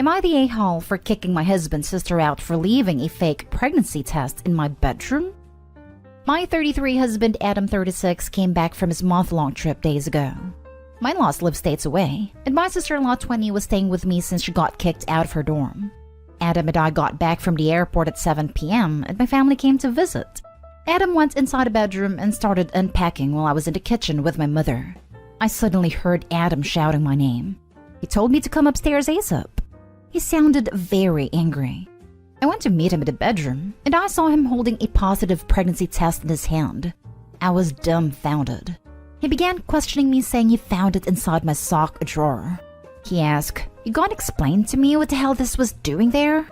Am I the a-hole for kicking my husband's sister out for leaving a fake pregnancy test in my bedroom? My 33 husband, Adam 36, came back from his month-long trip days ago. My in-laws live states away, and my sister-in-law 20 was staying with me since she got kicked out of her dorm. Adam and I got back from the airport at 7 p.m. and my family came to visit. Adam went inside a bedroom and started unpacking while I was in the kitchen with my mother. I suddenly heard Adam shouting my name. He told me to come upstairs ASAP. He sounded very angry. I went to meet him in the bedroom, and I saw him holding a positive pregnancy test in his hand. I was dumbfounded. He began questioning me, saying he found it inside my sock drawer. He asked, "You gotta explain to me what the hell this was doing there?"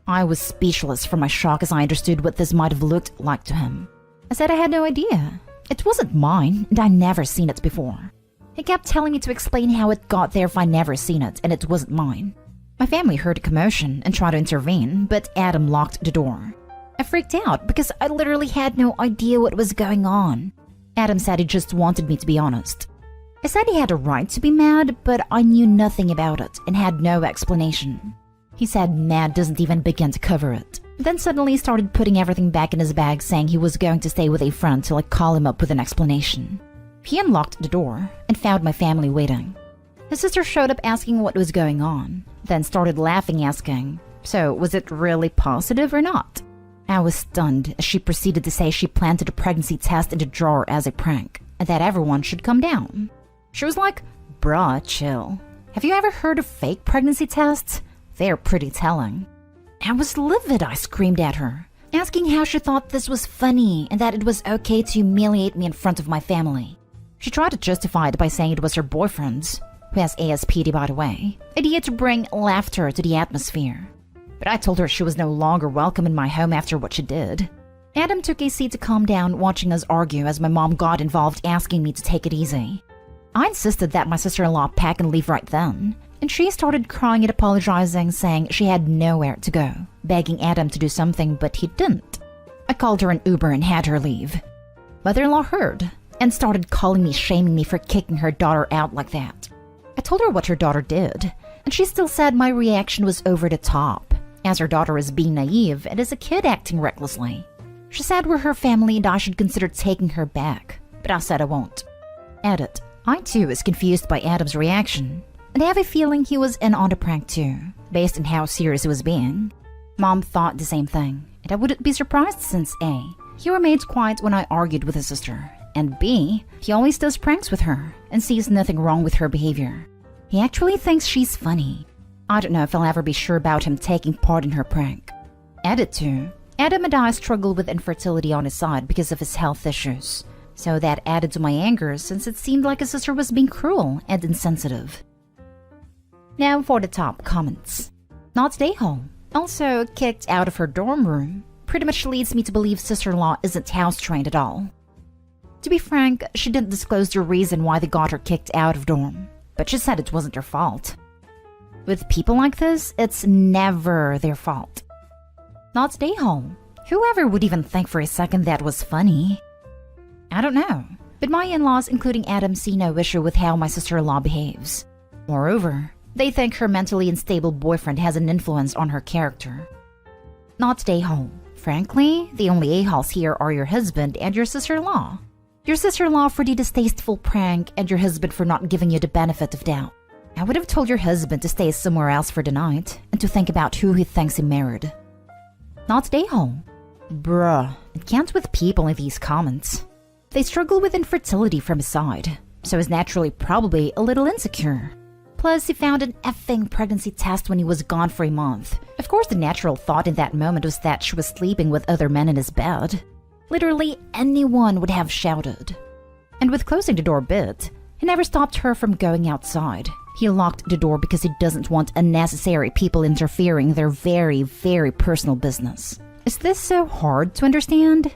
I was speechless from my shock as I understood what this might have looked like to him. I said I had no idea. It wasn't mine, and I'd never seen it before. He kept telling me to explain how it got there if I'd never seen it, and it wasn't mine. My family heard a commotion and tried to intervene, but Adam locked the door. I freaked out because I literally had no idea what was going on. Adam said he just wanted me to be honest. I said he had a right to be mad, but I knew nothing about it and had no explanation. He said mad doesn't even begin to cover it. Then suddenly started putting everything back in his bag, saying he was going to stay with a friend till I call him up with an explanation. He unlocked the door and found my family waiting. His sister showed up asking what was going on, then started laughing, asking, "So, was it really positive or not?" I was stunned as she proceeded to say she planted a pregnancy test in the drawer as a prank, and that everyone should come down. She was like, "Bruh, chill. Have you ever heard of fake pregnancy tests? They're pretty telling." I was livid. I screamed at her, asking how she thought this was funny and that it was okay to humiliate me in front of my family. She tried to justify it by saying it was her boyfriend's, who has ASPD by the way, idea to bring laughter to the atmosphere. But I told her she was no longer welcome in my home after what she did. Adam took a seat to calm down, watching us argue as my mom got involved, asking me to take it easy. I insisted that my sister-in-law pack and leave right then, and she started crying and apologizing, saying she had nowhere to go, begging Adam to do something, but he didn't. I called her an Uber and had her leave. Mother-in-law heard and started calling me, shaming me for kicking her daughter out like that. I told her what her daughter did, and she still said my reaction was over the top, as her daughter is being naive and is a kid acting recklessly. She said we're her family and I should consider taking her back, but I said I won't. Edit. I too was confused by Adam's reaction, and I have a feeling he was in on the prank too, based on how serious it was being. Mom thought the same thing, and I wouldn't be surprised since A, he remained quiet when I argued with his sister, and B, he always does pranks with her and sees nothing wrong with her behavior. He actually thinks she's funny. I don't know if I'll ever be sure about him taking part in her prank. Edit 2. Adam and I struggle with infertility on his side because of his health issues, so that added to my anger since it seemed like his sister was being cruel and insensitive. Now for the top comments. Not stay home. Also kicked out of her dorm room. Pretty much leads me to believe sister-in-law isn't house-trained at all. To be frank, she didn't disclose the reason why they got her kicked out of dorm, but she said it wasn't her fault. With people like this, it's never their fault. Not stay home. Whoever would even think for a second that was funny? I don't know, but my in-laws, including Adam, see no issue with how my sister-in-law behaves. Moreover, they think her mentally unstable boyfriend has an influence on her character. Not stay home. Frankly, the only a-holes here are your husband and your sister-in-law. Your sister-in-law for the distasteful prank and your husband for not giving you the benefit of doubt. I would have told your husband to stay somewhere else for the night and to think about who he thinks he married. Not stay home. Bruh, it can't with people in these comments. They struggle with infertility from his side, so he's naturally probably a little insecure. Plus, he found an effing pregnancy test when he was gone for a month. Of course, the natural thought in that moment was that she was sleeping with other men in his bed. Literally anyone would have shouted. And with closing the door bit, he never stopped her from going outside. He locked the door because he doesn't want unnecessary people interfering in their very, very personal business. Is this so hard to understand?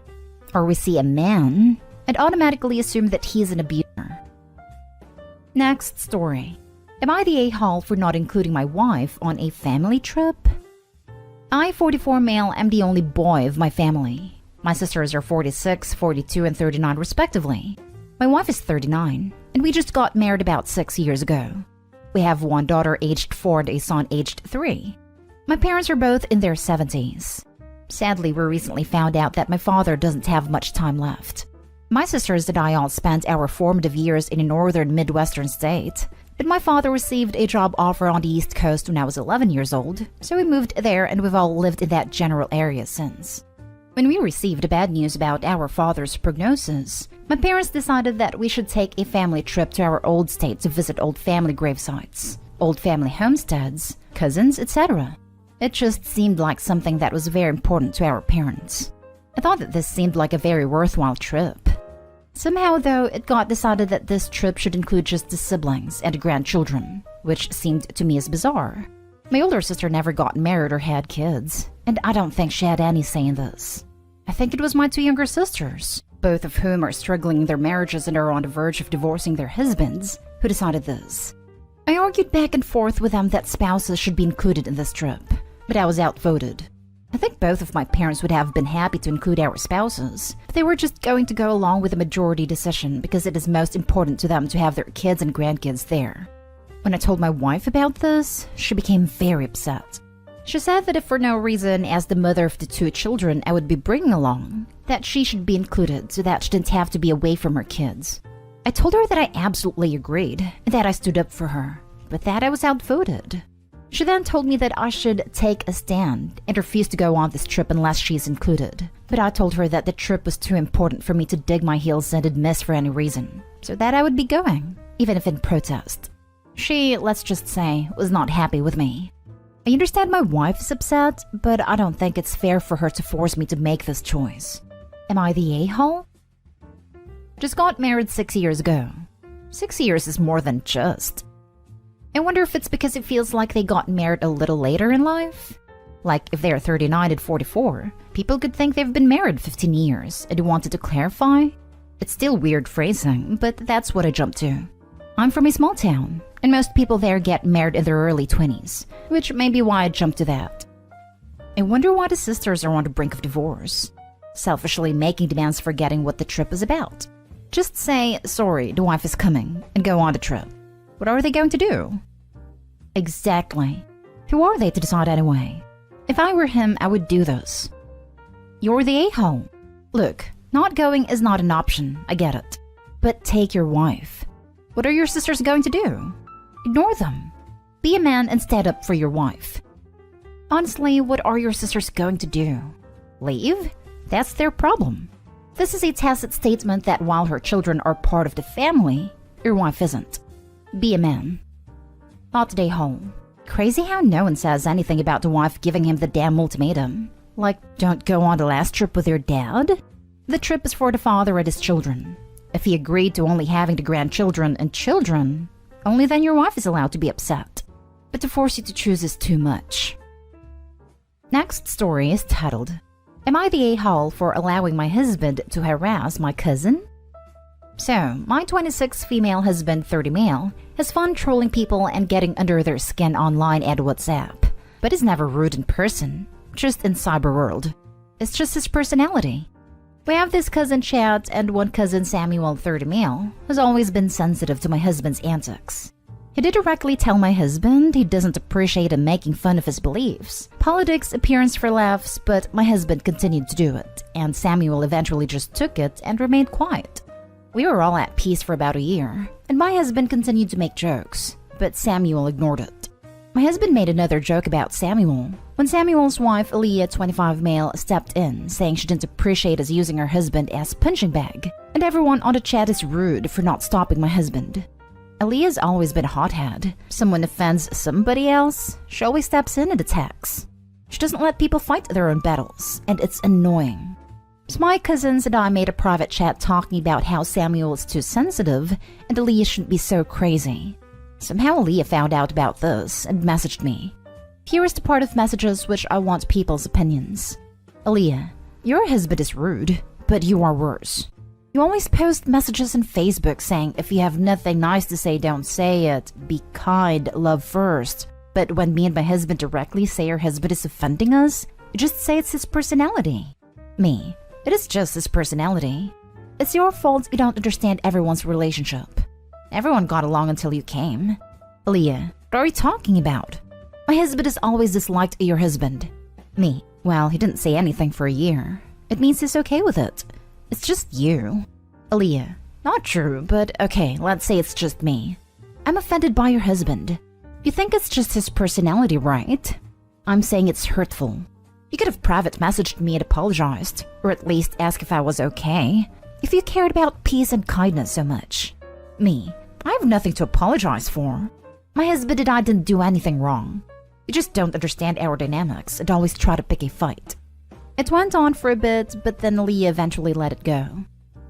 Or we see a man and automatically assume that he's an abuser. Next story. Am I the a-hole for not including my wife on a family trip? I, 44 male, am the only boy of my family. My sisters are 46, 42, and 39 respectively. My wife is 39, and we just got married about 6 years ago. We have one daughter aged 4 and a son aged 3. My parents are both in their 70s. Sadly, we recently found out that my father doesn't have much time left. My sisters and I all spent our formative years in a northern Midwestern state, but my father received a job offer on the East Coast when I was 11 years old, so we moved there and we've all lived in that general area since. When we received bad news about our father's prognosis, my parents decided that we should take a family trip to our old state to visit old family gravesites, old family homesteads, cousins, etc. It just seemed like something that was very important to our parents. I thought that this seemed like a very worthwhile trip. Somehow, though, it got decided that this trip should include just the siblings and grandchildren, which seemed to me as bizarre. My older sister never got married or had kids, and I don't think she had any say in this. I think it was my 2 younger sisters, both of whom are struggling in their marriages and are on the verge of divorcing their husbands, who decided this. I argued back and forth with them that spouses should be included in this trip, but I was outvoted. I think both of my parents would have been happy to include our spouses, but they were just going to go along with the majority decision because it is most important to them to have their kids and grandkids there. When I told my wife about this, she became very upset. She said that if for no reason, as the mother of the 2 children I would be bringing along, that she should be included so that she didn't have to be away from her kids. I told her that I absolutely agreed and that I stood up for her, but that I was outvoted. She then told me that I should take a stand and refuse to go on this trip unless she's included. But I told her that the trip was too important for me to dig my heels in and miss for any reason, so that I would be going, even if in protest. She, let's just say, was not happy with me. I understand my wife is upset, but I don't think it's fair for her to force me to make this choice. Am I the a-hole? Just got married 6 years ago. 6 years is more than just. I wonder if it's because it feels like they got married a little later in life. Like, if they're 39 and 44, people could think they've been married 15 years and wanted to clarify. It's still weird phrasing, but that's what I jumped to. I'm from a small town, and most people there get married in their early 20s, which may be why I jumped to that. I wonder why the sisters are on the brink of divorce, selfishly making demands for getting what the trip is about. Just say, sorry, the wife is coming, and go on the trip. What are they going to do? Exactly. Who are they to decide anyway? If I were him, I would do this. You're the a-hole. Look, not going is not an option, I get it. But take your wife. What are your sisters going to do? Ignore them. Be a man and stand up for your wife. Honestly, what are your sisters going to do? Leave? That's their problem. This is a tacit statement that while her children are part of the family, your wife isn't. Be a man. Not today home. Crazy how no one says anything about the wife giving him the damn ultimatum. Like, don't go on the last trip with your dad? The trip is for the father and his children. If he agreed to only having the grandchildren and children, only then your wife is allowed to be upset. But to force you to choose is too much. Next story is titled, Am I the a-hole for allowing my husband to harass my cousin? So, my 26 female husband, 30 male, has fun trolling people and getting under their skin online and WhatsApp, but is never rude in person, just in cyber world. It's just his personality. We have this cousin Chad, and one cousin Samuel, 30 male, has always been sensitive to my husband's antics. He did directly tell my husband he doesn't appreciate him making fun of his beliefs, politics, appearance for laughs, but my husband continued to do it, and Samuel eventually just took it and remained quiet. We were all at peace for about a year, and my husband continued to make jokes, but Samuel ignored it. My husband made another joke about Samuel when Samuel's wife, Aaliyah, 25 male, stepped in, saying she didn't appreciate us using her husband as punching bag, and everyone on the chat is rude for not stopping my husband. Aaliyah's always been a hothead. Someone offends somebody else, she always steps in and attacks. She doesn't let people fight their own battles, and it's annoying. So my cousins and I made a private chat talking about how Samuel is too sensitive and Aaliyah shouldn't be so crazy. Somehow Aaliyah found out about this and messaged me. Here is the part of messages which I want people's opinions. Aaliyah, your husband is rude, but you are worse. You always post messages on Facebook saying if you have nothing nice to say, don't say it, be kind, love first. But when me and my husband directly say our husband is offending us, you just say it's his personality. Me. It is just his personality. It's your fault you don't understand everyone's relationship. Everyone got along until you came. Aaliyah, what are you talking about? My husband has always disliked your husband. Me, well, he didn't say anything for a year. It means he's okay with it. It's just you. Aaliyah, not true, but okay, let's say it's just me. I'm offended by your husband. You think it's just his personality, right? I'm saying it's hurtful. You could have private messaged me and apologized, or at least asked if I was okay, if you cared about peace and kindness so much. Me, I have nothing to apologize for. My husband and I didn't do anything wrong. You just don't understand our dynamics and always try to pick a fight. It went on for a bit, but then Aaliyah eventually let it go.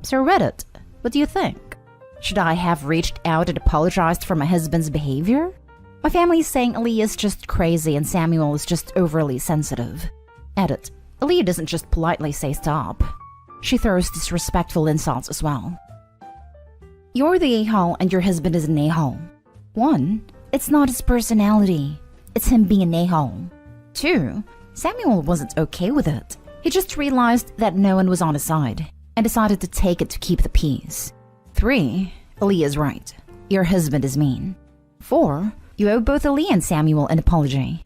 So Reddit, what do you think? Should I have reached out and apologized for my husband's behavior? My family is saying Aaliyah is just crazy and Samuel is just overly sensitive. Edit. Aaliyah doesn't just politely say stop. She throws disrespectful insults as well. You're the a-hole and your husband is an a-hole. 1. It's not his personality. It's him being an a-hole. 2. Samuel wasn't okay with it. He just realized that no one was on his side and decided to take it to keep the peace. 3. Aaliyah's right. Your husband is mean. 4. You owe both Aaliyah and Samuel an apology.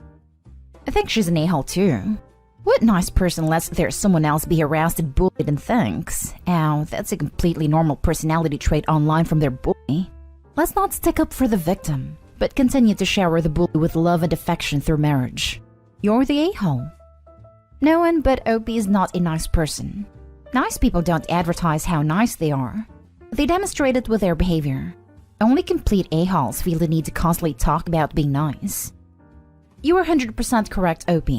I think she's an a-hole too. What nice person lets someone else be harassed and bullied and thinks, "Ow, that's a completely normal personality trait online from their bully." Let's not stick up for the victim, but continue to shower the bully with love and affection through marriage. You're the a-hole. No one but OP is not a nice person. Nice people don't advertise how nice they are. They demonstrate it with their behavior. Only complete a-holes feel the need to constantly talk about being nice. You are 100% correct, OP.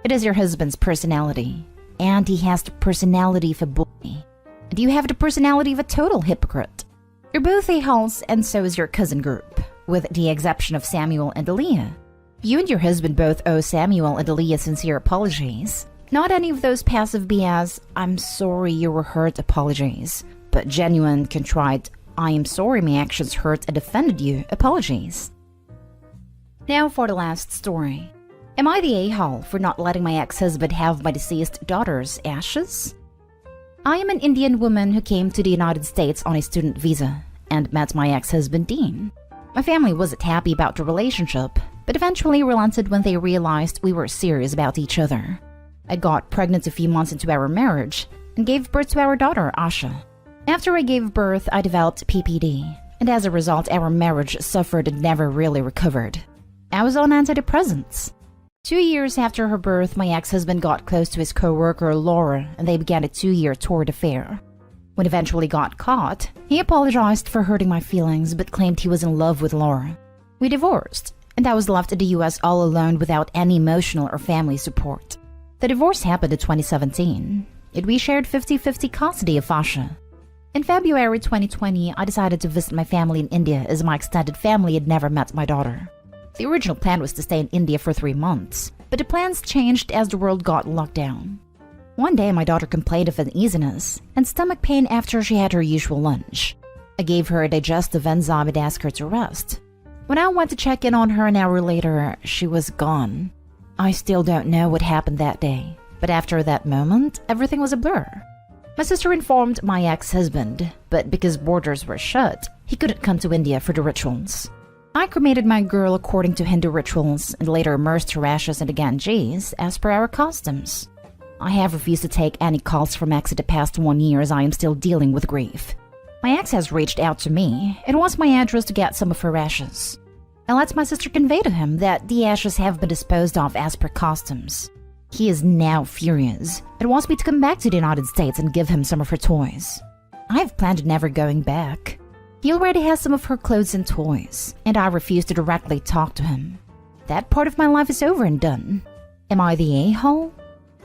It is your husband's personality, and he has the personality of a bully. And you have the personality of a total hypocrite. You're both a-holes, and so is your cousin group, with the exception of Samuel and Aaliyah. You and your husband both owe Samuel and Aaliyah sincere apologies. Not any of those passive BS, "I'm sorry you were hurt" apologies, but genuine, contrite, "I am sorry my actions hurt and offended you" apologies. Now for the last story. Am I the a-hole for not letting my ex-husband have my deceased daughter's ashes? I am an Indian woman who came to the United States on a student visa and met my ex-husband Dean. My family wasn't happy about the relationship, but eventually relented when they realized we were serious about each other. I got pregnant a few months into our marriage and gave birth to our daughter, Asha. After I gave birth, I developed PPD, and as a result, our marriage suffered and never really recovered. I was on antidepressants. 2 years after her birth, my ex-husband got close to his co-worker, Laura, and they began a 2-year torrid affair. When eventually got caught, he apologized for hurting my feelings but claimed he was in love with Laura. We divorced, and I was left in the US all alone without any emotional or family support. The divorce happened in 2017, and we shared 50-50 custody of Asha. In February 2020, I decided to visit my family in India as my extended family had never met my daughter. The original plan was to stay in India for 3 months, but the plans changed as the world got locked down. One day, my daughter complained of uneasiness and stomach pain after she had her usual lunch. I gave her a digestive enzyme and asked her to rest. When I went to check in on her an hour later, she was gone. I still don't know what happened that day, but after that moment, everything was a blur. My sister informed my ex-husband, but because borders were shut, he couldn't come to India for the rituals. I cremated my girl according to Hindu rituals and later immersed her ashes in the Ganges as per our customs. I have refused to take any calls from ex in the past 1 year as I am still dealing with grief. My ex has reached out to me and wants my address to get some of her ashes. I let my sister convey to him that the ashes have been disposed of as per customs. He is now furious and wants me to come back to the United States and give him some of her toys. I have planned on never going back. He already has some of her clothes and toys, and I refuse to directly talk to him. That part of my life is over and done. Am I the a-hole?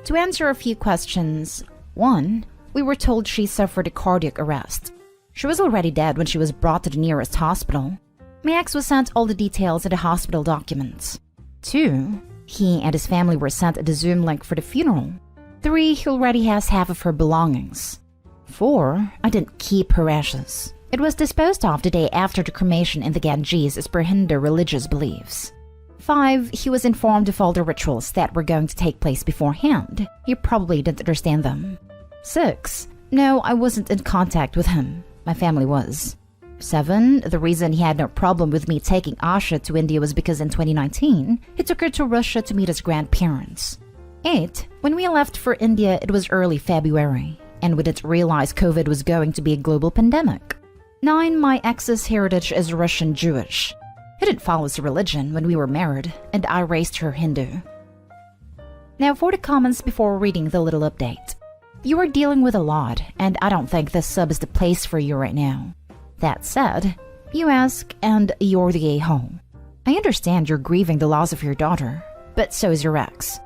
To answer a few questions. 1. We were told she suffered a cardiac arrest. She was already dead when she was brought to the nearest hospital. My ex was sent all the details of the hospital documents. 2. He and his family were sent the Zoom link for the funeral. 3. He already has half of her belongings. 4. I didn't keep her ashes. It was disposed of the day after the cremation in the Ganges as per Hindu religious beliefs. 5. He was informed of all the rituals that were going to take place beforehand. He probably didn't understand them. 6. No, I wasn't in contact with him. My family was. 7. The reason he had no problem with me taking Asha to India was because in 2019, he took her to Russia to meet his grandparents. 8. When we left for India, it was early February, and we didn't realize COVID was going to be a global pandemic. 9. My ex's heritage is Russian Jewish. He didn't follow his religion when we were married, and I raised her Hindu. Now for the comments before reading the little update. You are dealing with a lot, and I don't think this sub is the place for you right now. That said, you ask, and you're the a-hole. I understand you're grieving the loss of your daughter, but so is your ex.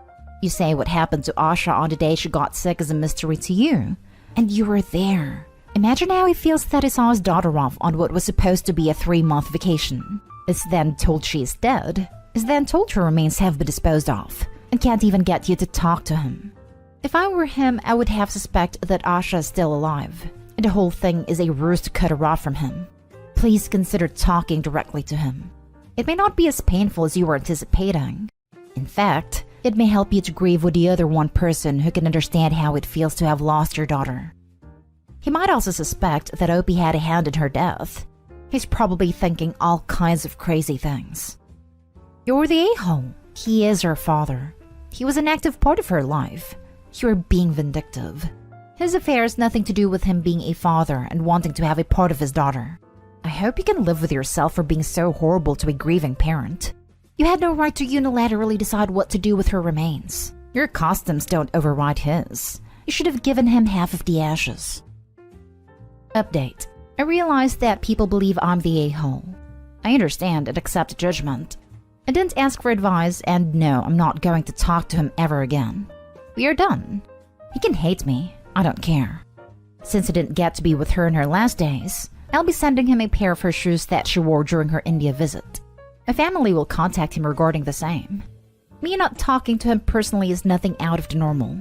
You say what happened to Asha on the day she got sick is a mystery to you, and you were there. Imagine how he feels that he saw his daughter off on what was supposed to be a 3-month vacation. Is then told she is dead, is then told her remains have been disposed of, and can't even get you to talk to him. If I were him, I would have suspect that Asha is still alive, and the whole thing is a ruse to cut her off from him. Please consider talking directly to him. It may not be as painful as you were anticipating. In fact, it may help you to grieve with the other one person who can understand how it feels to have lost your daughter. He might also suspect that Opie had a hand in her death. He's probably thinking all kinds of crazy things. You're the a-hole. He is her father. He was an active part of her life. You're being vindictive. His affair has nothing to do with him being a father and wanting to have a part of his daughter. I hope you can live with yourself for being so horrible to a grieving parent. You had no right to unilaterally decide what to do with her remains. Your customs don't override his. You should have given him half of the ashes. Update. I realized that people believe I'm the a-hole. I understand and accept judgment. I didn't ask for advice, and no, I'm not going to talk to him ever again. We are done. He can hate me. I don't care. Since I didn't get to be with her in her last days, I'll be sending him a pair of her shoes that she wore during her India visit. My family will contact him regarding the same. Me not talking to him personally is nothing out of the normal.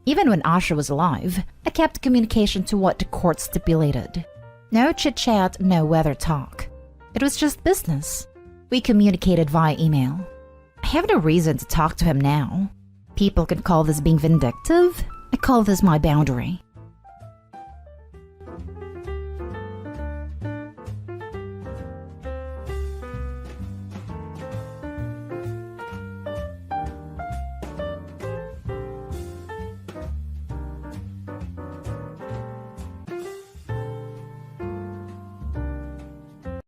Even when Asha was alive, I kept communication to what the court stipulated. No chit-chat, no weather talk. It was just business. We communicated via email. I have no reason to talk to him now. People can call this being vindictive. I call this my boundary.